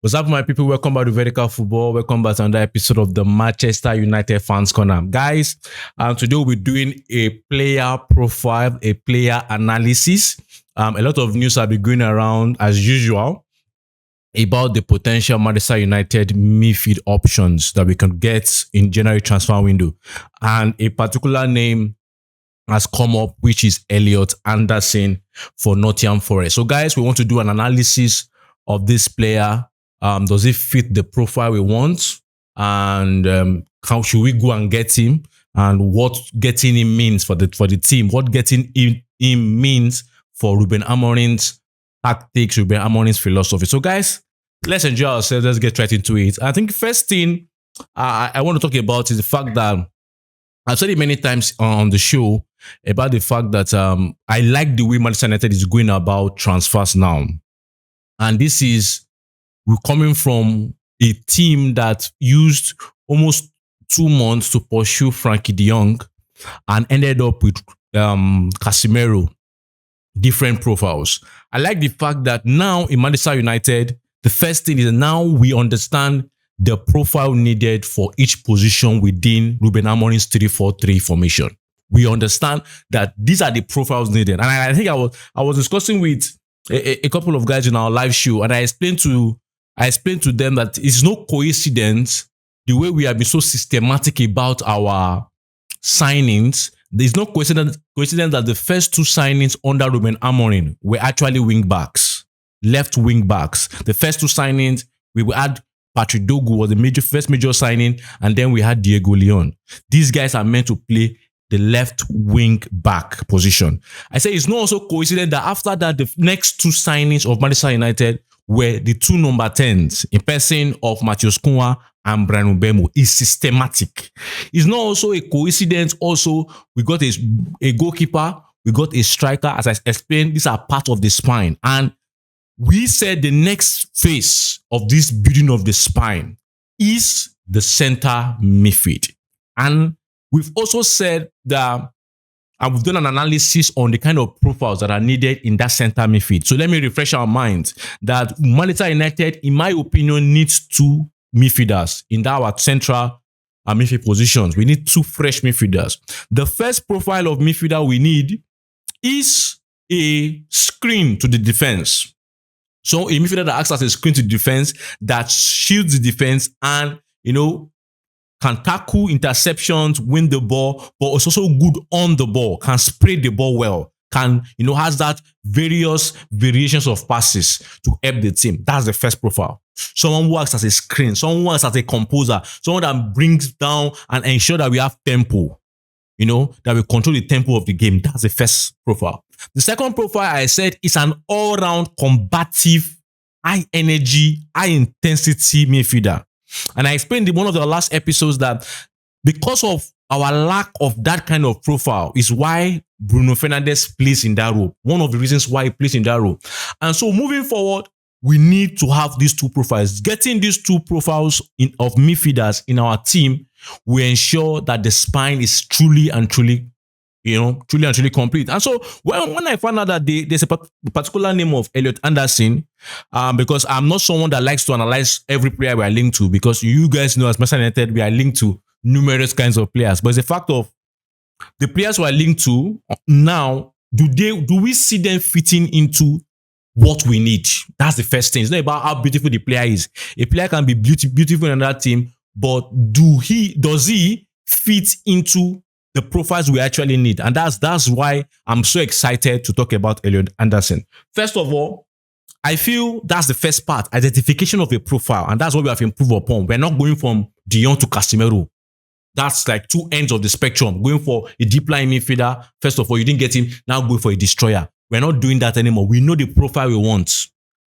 What's up, my people? Welcome back to Vertical Football. Welcome back to another episode of the Manchester United Fans Corner. Guys, today we'll be doing a player profile, a player analysis. A lot of news have been going around, as usual, about the potential Manchester United midfield options that we can get in January transfer window. And a particular name has come up, which is Elliot Anderson for Nottingham Forest. So, guys, we want to do an analysis of this player. Does it fit the profile we want? And how should we go and get him? And what getting him means for the team? What getting him means for Ruben Amorim's tactics, Ruben Amorim's philosophy. So, guys, let's enjoy ourselves. Let's get right into it. I think first thing I want to talk about is the fact that I've said it many times on the show about the fact that I like the way Manchester United is going about transfers now. And this is, we're coming from a team that used almost 2 months to pursue Frankie de Jong and ended up with Casemiro, different profiles. I like the fact that now in Manchester United, the first thing is now we understand the profile needed for each position within Ruben Amorim's 3-4-3 formation. We understand that these are the profiles needed. And I think I was discussing with a couple of guys in our live show, and I explained to them that it's no coincidence the way we have been so systematic about our signings. There's no coincidence that the first 2 signings under Ruben Amorim were actually wing backs, left wing backs. The first 2 signings, we had Patrick Dogu was the first major signing, and then we had Diego Leon. These guys are meant to play the left wing back position. I say it's not also coincidence that after that, the next 2 signings of Manchester United were the 2 number 10s in person of Matheus Cunha and Bruno Fernandes. Is systematic. It's not also a coincidence. Also, we got a goalkeeper, we got a striker. As I explained, these are part of the spine. And we said the next phase of this building of the spine is the center midfield. And we've also said that, and we've done an analysis on the kind of profiles that are needed in that center midfield. So let me refresh our minds that Manchester United, in my opinion, needs 2 midfielders in our central midfield positions. We need 2 fresh midfielders. The first profile of midfielder we need is a screen to the defense. So a midfielder that acts as a screen to the defense, that shields the defense and, can tackle interceptions, win the ball, but is also good on the ball, can spray the ball well, can, has that various variations of passes to help the team. That's the first profile. Someone who acts as a screen, someone who acts as a composer, someone that brings down and ensure that we have tempo, that we control the tempo of the game. That's the first profile. The second profile I said is an all-round combative, high energy, high intensity midfielder. And I explained in one of the last episodes that because of our lack of that kind of profile is why Bruno Fernandes plays in that role. One of the reasons why he plays in that role. And so moving forward, we need to have these 2 profiles. Getting these 2 profiles of midfielders in our team will ensure that the spine is truly and truly complete. And so when I found out that there's a particular name of Elliot Anderson, because I'm not someone that likes to analyze every player we are linked to, because you guys know as Manchester United, we are linked to numerous kinds of players. But it's a fact of the players we are linked to now, do we see them fitting into what we need? That's the first thing. It's not about how beautiful the player is. A player can be beautiful in another team, but does he fit into the profiles we actually need? And that's why I'm so excited to talk about Elliot Anderson. First of all, I feel that's the first part, identification of a profile. And that's what we have improved upon. We're not going from de Jong to Casemiro. That's like 2 ends of the spectrum. Going for a deep line midfielder. First of all, you didn't get him. Now going for a destroyer. We're not doing that anymore. We know the profile we want.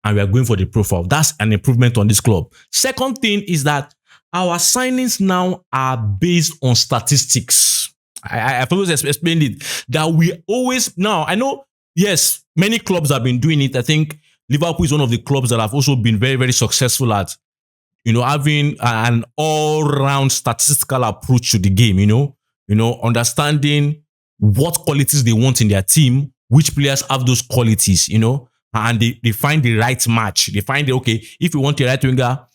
And we are going for the profile. That's an improvement on this club. Second thing is that our signings now are based on statistics. I've always explained it, that we always, now, I know, yes, many clubs have been doing it. I think Liverpool is one of the clubs that have also been very, very successful at, having an all-round statistical approach to the game, understanding what qualities they want in their team, which players have those qualities, and they find the right match. They find okay, if we want a right winger,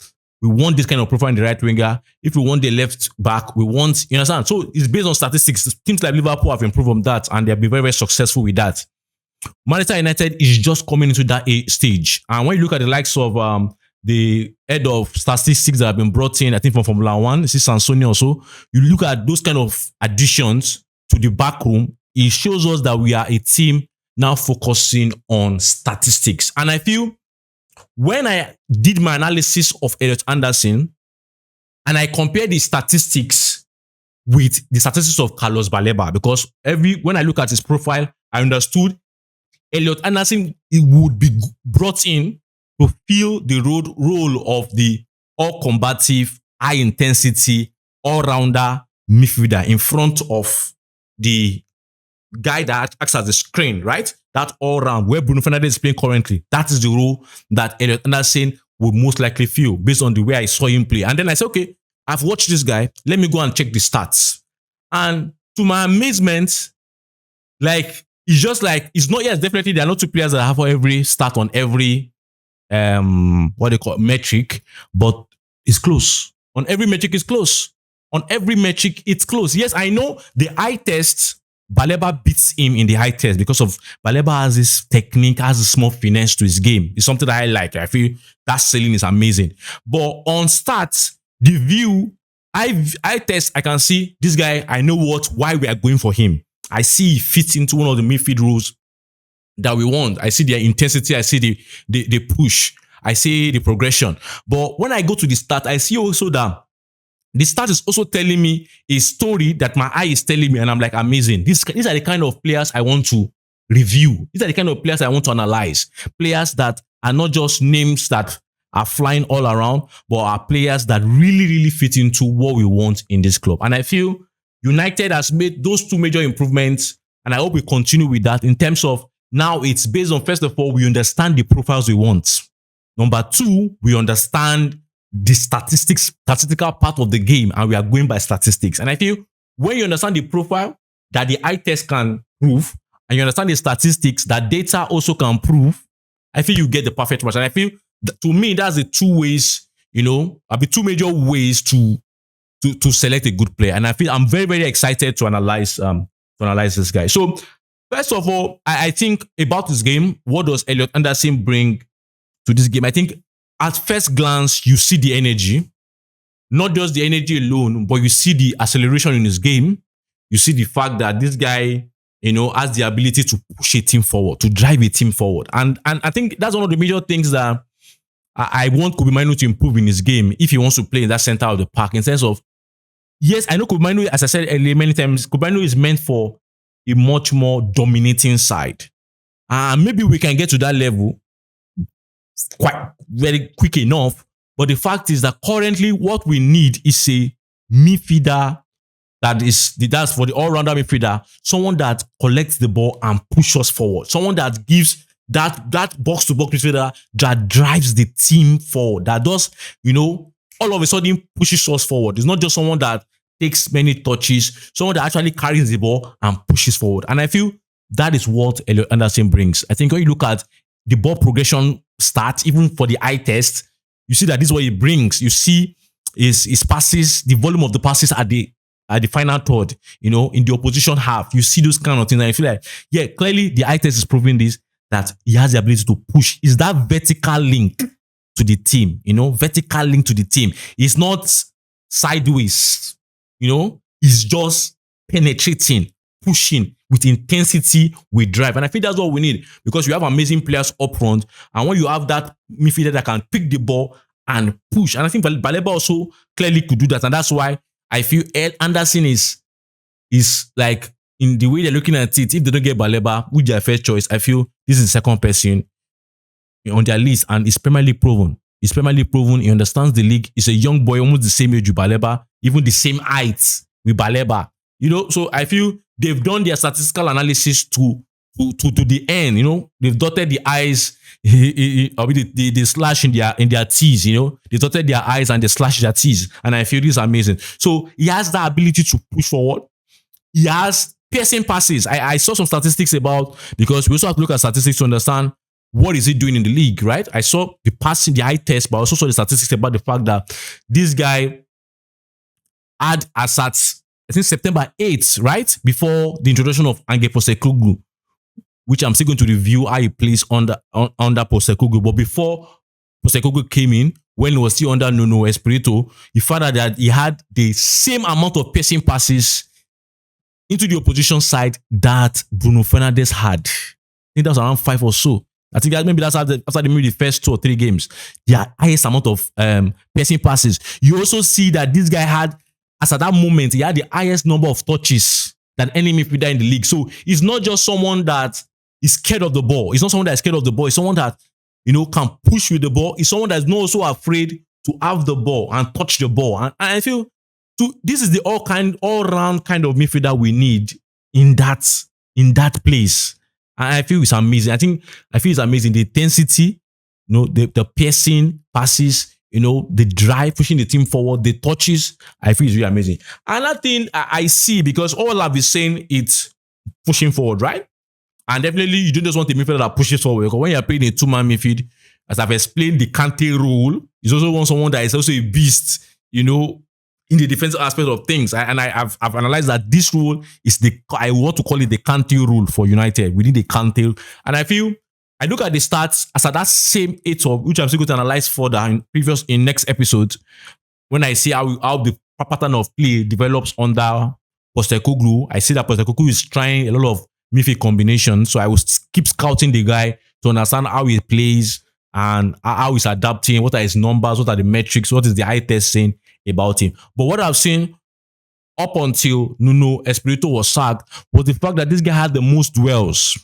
we want this kind of profile in the right winger. If we want the left back, we want, you understand? So it's based on statistics. Teams like Liverpool have improved on that, and they've been very, very successful with that. Manchester United is just coming into that stage. And when you look at the likes of the head of statistics that have been brought in, I think from Formula One, this is Sansoni also, you look at those kind of additions to the back room, it shows us that we are a team now focusing on statistics. And I feel when I did my analysis of Elliot Anderson and I compared the statistics with the statistics of Carlos Baleba, because when I look at his profile, I understood Elliot Anderson would be brought in to fill the role of the all-combative, high-intensity, all-rounder midfielder in front of the guy that acts as the screen, right? That all-round, where Bruno Fernandes is playing currently. That is the role that Elliot Anderson would most likely fill based on the way I saw him play. And then I said, okay, I've watched this guy. Let me go and check the stats. And to my amazement, like, it's just like, it's not, yes, definitely there are not two players that have for every stat on every, what they call metric, but it's close. On every metric, it's close. On every metric, it's close. Yes, I know the eye test, Baleba beats him in the eye test because of Baleba has this technique, has a small finesse to his game. It's something that I like. I feel that selling is amazing. But on stats, the view, eye test, I can see this guy, I know why we are going for him. I see he fits into one of the midfield roles that we want. I see their intensity. I see the push. I see the progression. But when I go to the stat, I see also that the stat is also telling me a story that my eye is telling me, and I'm like, amazing. These are the kind of players I want to review. These are the kind of players I want to analyze. Players that are not just names that are flying all around, but are players that really, really fit into what we want in this club. And I feel United has made those two major improvements, and I hope we continue with that in terms of now it's based on, first of all, we understand the profiles we want. Number two, we understand the statistical part of the game, and we are going by statistics. And I feel when you understand the profile that the eye test can prove, and you understand the statistics that data also can prove, I feel you get the perfect match. And I feel to me, that's the two ways, two major ways to select a good player. And I feel I'm very, very excited to analyze this guy. So first of all, I think about this game, what does Elliot Anderson bring to this game? I think at first glance, you see the energy, not just the energy alone, but you see the acceleration in his game. You see the fact that this guy, has the ability to push a team forward, to drive a team forward. And I think that's one of the major things that I want Kobe Mainoo to improve in his game if he wants to play in that center of the park, in sense of, yes, I know Kobe Mainoo, as I said earlier many times, Kobe Mainoo is meant for a much more dominating side. And maybe we can get to that level quite very quick enough. But the fact is that currently what we need is a midfielder that's for the all-rounder midfielder, someone that collects the ball and pushes us forward. Someone that gives that box-to-box midfielder that drives the team forward. That does, all of a sudden pushes us forward. It's not just someone that takes many touches, someone that actually carries the ball and pushes forward. And I feel that is what Elliot Anderson brings. I think when you look at the ball progression stats, even for the eye test, you see that this is what he brings. You see his passes, the volume of the passes at the final third, in the opposition half. You see those kind of things, and I feel like, yeah, clearly the eye test is proving this, that he has the ability to push. Is that vertical link to the team, vertical link to the team. It's not sideways, it's just penetrating, pushing with intensity, with drive. And I think that's what we need, because you have amazing players up front. And when you have that midfielder that can pick the ball and push, and I think Baleba also clearly could do that. And that's why I feel Anderson is like, in the way they're looking at it, if they don't get Baleba, which is their first choice, I feel this is the second person on their list, and it's primarily proven. He's primarily proven. He understands the league. He's a young boy, almost the same age with Baleba, even the same height with Baleba. So I feel they've done their statistical analysis to the end. They've dotted the I's, the slash in their T's. They dotted their I's and they slash their T's, and I feel this is amazing. So he has the ability to push forward. He has piercing passes. I saw some statistics about, because we also have to look at statistics to understand what is he doing in the league, right? I saw the passing, the eye test, but I also saw the statistics about the fact that this guy had as at, I think, September 8th, right? Before the introduction of Ange Postecoglou, which I'm still going to review how he plays under Postecoglou. But before Postecoglou came in, when he was still under Nuno Espirito, he found out that he had the same amount of piercing passes into the opposition side that Bruno Fernandes had. I think that was around 5 or so. I think maybe that's after maybe the first 2 or 3 games. The highest amount of piercing passes. You also see that this guy had, as at that moment, he had the highest number of touches than any midfielder in the league. So he's not just someone that is scared of the ball. He's not someone that is scared of the ball. He's someone that, can push with the ball. He's someone that's not also afraid to have the ball and touch the ball. And I feel this is the all-round kind of midfielder we need in that place. And I feel it's amazing. I feel it's amazing. The intensity, the piercing passes, the drive, pushing the team forward, the touches, I feel it's really amazing. Another thing I see, because all I've been saying, it's pushing forward, right? And definitely, you don't just want a midfielder that pushes forward. Because when you're playing a 2-man midfield, as I've explained, the Kante rule, you also want someone that is also a beast, in the defensive aspect of things. I've analyzed that this rule is I want to call it the Kante rule for United. We need a Kante. And I look at the stats as at that same 8, which I'm still going to analyze further in next episode, when I see how the pattern of play develops under Postecoglou. I see that Postecoglou is trying a lot of midfield combinations. So I will keep scouting the guy to understand how he plays and how he's adapting, what are his numbers, what are the metrics, what is the eye test saying about him. But what I've seen up until Nuno Espirito was sacked was the fact that this guy had the most dwells.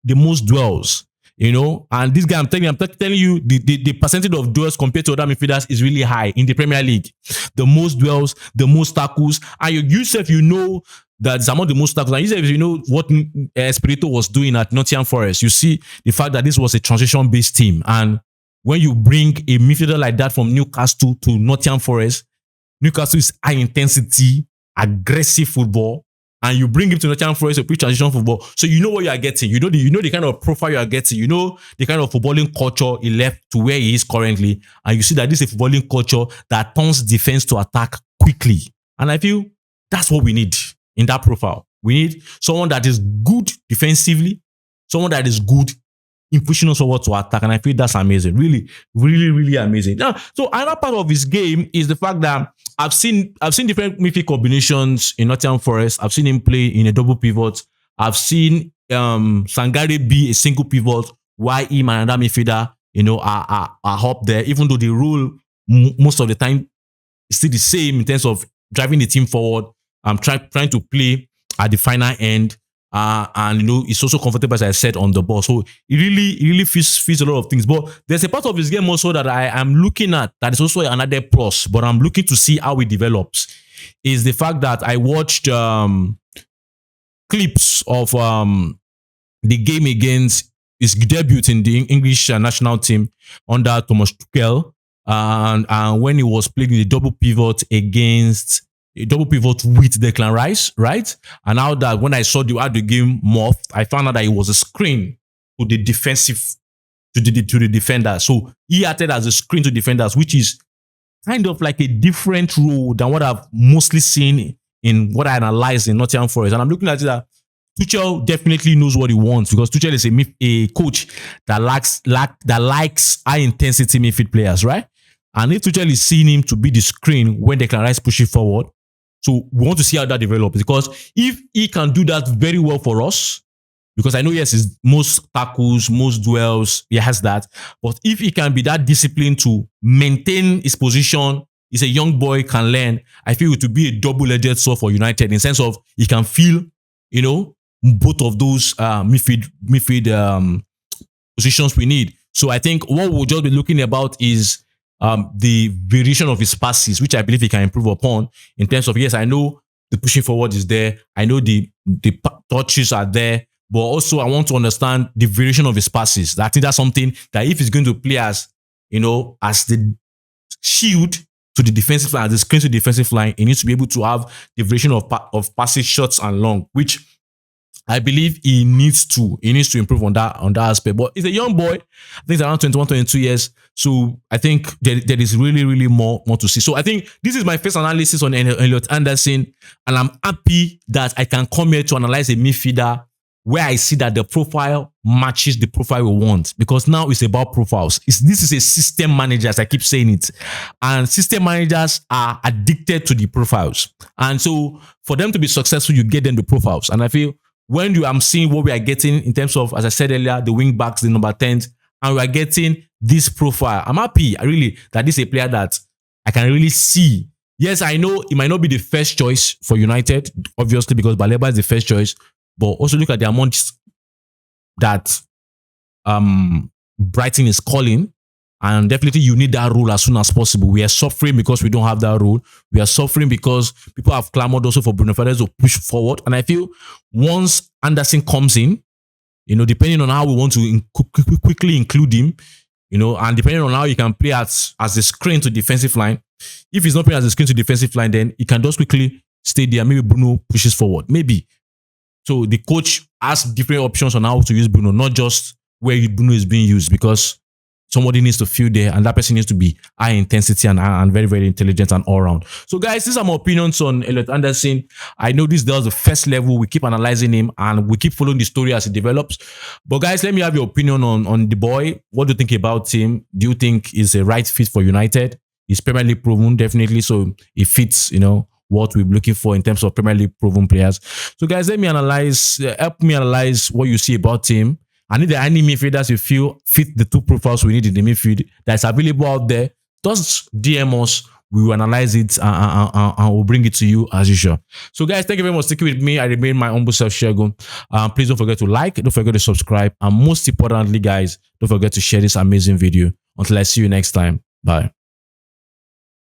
And this guy, I'm telling you, the percentage of dwells compared to other midfielders is really high in the Premier League. The most dwells, the most tackles, and yourself, that it's among the most tackles. And you know what Espirito was doing at Nottingham Forest. You see the fact that this was a transition-based team, and when you bring a midfielder like that from Newcastle to Nottingham Forest, Newcastle is high intensity, aggressive football, and you bring him to Nottingham Forest to play transition football. So you know what you are getting. You know the kind of profile you are getting. You know the kind of footballing culture he left to where he is currently. And you see that this is a footballing culture that turns defense to attack quickly. And I feel that's what we need in that profile. We need someone that is good defensively, someone that is good in pushing us forward to attack. And I feel that's amazing. Really, really, really amazing. Now, so another part of his game is the fact that I've seen different midfield combinations in Nottingham Forest. I've seen him play in a double pivot. I've seen Sangare be a single pivot, while him and another midfielder, are up there, even though the rule most of the time is still the same in terms of driving the team forward. I'm trying to play at the final end. And it's also comfortable, as I said, on the ball. So it really fits a lot of things. But there's a part of his game also that I am looking at that is also another plus, but I'm looking to see how it develops. Is the fact that I watched clips of the game against his debut in the English national team under Thomas Tuchel, and when he was playing the double pivot with Declan Rice, right? And now that when I saw how the game morphed, I found out that it was a screen to the defender. So he acted as a screen to defenders, which is kind of like a different role than what I've mostly seen in what I analyzed in Nottingham Forest. And I'm looking at it that Tuchel definitely knows what he wants, because Tuchel is a coach that likes high intensity midfield players, right? And if Tuchel is seeing him to be the screen when Declan Rice pushes forward, so we want to see how that develops, because if he can do that very well for us, because I know, yes, his most tackles, most dwells, he has that. But if he can be that disciplined to maintain his position, he's a young boy, can learn, I feel it would be a double-edged sword for United, in the sense of he can feel, both of those midfield positions we need. So I think what we'll just be looking about is the variation of his passes, which I believe he can improve upon, in terms of, yes, I know the pushing forward is there. I know the touches are there, but also I want to understand the variation of his passes. I think that's something that if he's going to play as the shield to the defensive line, as the screen to the defensive line, he needs to be able to have the variation of passes, shots and long, which I believe he needs to improve on that aspect. But he's a young boy. I think he's around 21, 22 years. So I think there is really, really more to see. So I think this is my first analysis on Elliot Anderson, and I'm happy that I can come here to analyze a midfielder where I see that the profile matches the profile we want, because now it's about profiles. This is a system manager, as I keep saying it, and system managers are addicted to the profiles. And so for them to be successful, you get them the profiles. And I feel when I'm seeing what we are getting in terms of, as I said earlier, the wing backs, the number 10s, and we are getting this profile, I'm happy, really, that this is a player that I can really see. Yes, I know it might not be the first choice for United, obviously, because Baleba is the first choice. But also look at the amount that Brighton is calling. And definitely you need that role as soon as possible. We are suffering because we don't have that role. We are suffering because people have clamored also for Bruno Fernandes to push forward. And I feel once Anderson comes in, depending on how we want to quickly include him, and depending on how he can play as a screen to defensive line. If he's not playing as a screen to defensive line, then he can just quickly stay there. Maybe Bruno pushes forward. Maybe. So the coach has different options on how to use Bruno, not just where Bruno is being used, because somebody needs to feel there, and that person needs to be high intensity and very, very intelligent and all around. So guys, these are my opinions on Elliot Anderson. I know this was the first level. We keep analyzing him and we keep following the story as it develops. But guys, let me have your opinion on the boy. What do you think about him? Do you think he's a right fit for United? He's Premier League proven, definitely. So he fits, what we're looking for in terms of Premier League proven players. So guys, help me analyze what you see about him. And if there are any midfielders you feel fit the two profiles we need in the midfield that's available out there, just DM us. We will analyze it and we'll bring it to you as usual. So guys, thank you very much for sticking with me. I remain my humble self, Shegun. Please don't forget to like, don't forget to subscribe, and most importantly, guys, don't forget to share this amazing video. Until I see you next time. Bye.